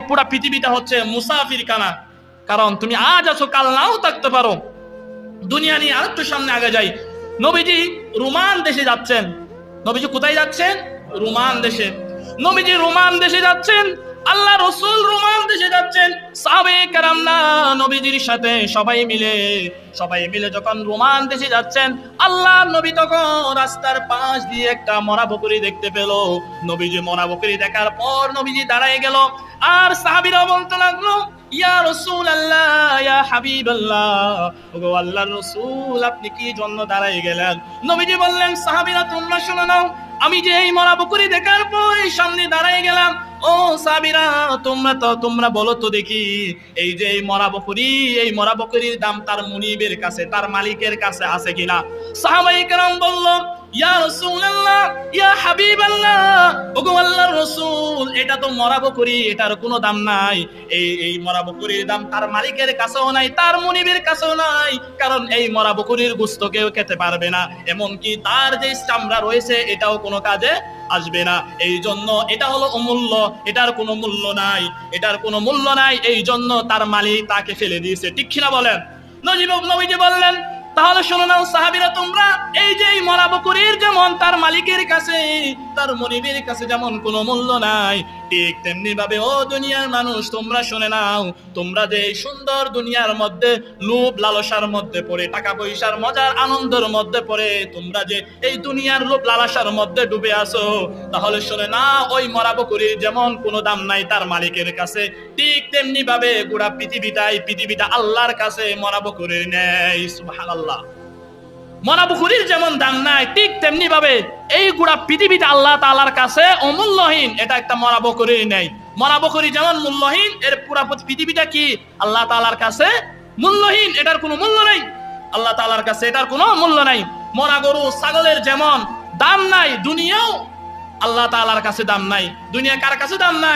পুরা পৃথিবীটা হচ্ছে মুসাফির খানা। কারণ তুমি আজ আছো, কাল নাও থাকতে পারো। দুনিয়া নিয়ে আরেকটু সামনে আগে যাই। নবীজি রোমান দেশে যাচ্ছেন। নবীজি কোথায় যাচ্ছেন? রোমান দেশে। নবীজি রোমান দেশে যাচ্ছেন, আল্লাহ রসুল রোমান দেশে যাচ্ছেন। সাহাবায়ে কেরামরা নবীজির সাথে সবাই মিলে যখন রোমান দেশে যাচ্ছেন, আল্লাহ নবী তখন রাস্তার পাশ দিয়ে একটা মরা বকরি দেখতে পেল। নবীজি মরা বকরি দেখার পর নবীজি দাঁড়ায় গেল, আর সাহাবীরা বলতে লাগলো, ইয়া রাসূলুল্লাহ, ইয়া হাবিবাল্লাহ, ওগো আল্লাহর রাসূল, আপনি কি জন্য দাঁড়ায় গেলেন? নবীজি বললেন, সাহাবীরা তোমরা শুনে নাও, আমি যে এই মরা বকরি দেখার পর এই সামনে দাঁড়ায় গেলাম, ও সাহাবীরা তোমরা বলো তো দেখি, এই যে এই মরা বকরির দাম তার মুনিবের কাছে, তার মালিকের কাছে আছে কিনা? সাহাবায়ে কেরাম বলল, ইয়া রাসূলুল্লাহ, ইয়া হাবিবাল্লাহ, ওগো আল্লাহর রাসূল, এটা তো মরা বকরি, এটার কোনো দাম নাই। এই মরা বকরির দাম তার মালিকের কাছেও নাই, তার মুনিবের কাছেও নাই। কারণ এই মরা বকরির গোশত কেউ খেতে পারবে না, এমনকি তার যে চামড়া রয়েছে এটাও কোনো কাজে আসবে না। এই জন্য এটা হলো অমূল্য, এটার কোনো মূল্য নাই। এই জন্য তার মালিক তাকে ফেলে দিয়েছে। ঠিক কিনা বলেন? নবীজি বললেন, তাহলে শোনো নাও সাহাবীরা, তোমরা এই যে মরা বকরির যেমন তার মালিকের কাছে, তার মুনিবের কাছে যেমন কোনো মূল্য নাই, ঠিক তেমনি ভাবে ও দুনিয়ার মানুষ, তোমরা শুনে নাও, তোমরা যে এই সুন্দর দুনিয়ার মধ্যে লোভ লালসার মধ্যে পড়ে, টাকা পয়সার মজার আনন্দের মধ্যে পড়ে, তোমরা যে এই দুনিয়ার লোভ লালসার মধ্যে ডুবে আছো, তাহলে শুনে না, ওই মরা বকরির যেমন কোনো দাম নাই তার মালিকের কাছে, ঠিক তেমনি ভাবে গোটা পৃথিবীটা আল্লাহর কাছে মরা বকরির নেই। সুবহানাল্লাহ। মরা বকরির যেমন দাম নাই, ঠিক তেমনি ভাবে এই গোটা পৃথিবীটা আল্লাহ তাআলার কাছে অমূল্যহীন, এটা একটা মরা বকরির নেই। মরা বকরি যেমন মূল্যহীন, এর পুরা পৃথিবীটা কি আল্লাহ তাআলার কাছে মূল্যহীন, এটার কোনো মূল্য নাই। আল্লাহ তাআলার কাছে এটার কোনো মূল্য নাই। মরা গরু ছাগলের যেমন দাম নাই, দুনিয়াও আল্লাহ তাআলার কাছে দাম নাই। দুনিয়া কার কাছে দাম নাই?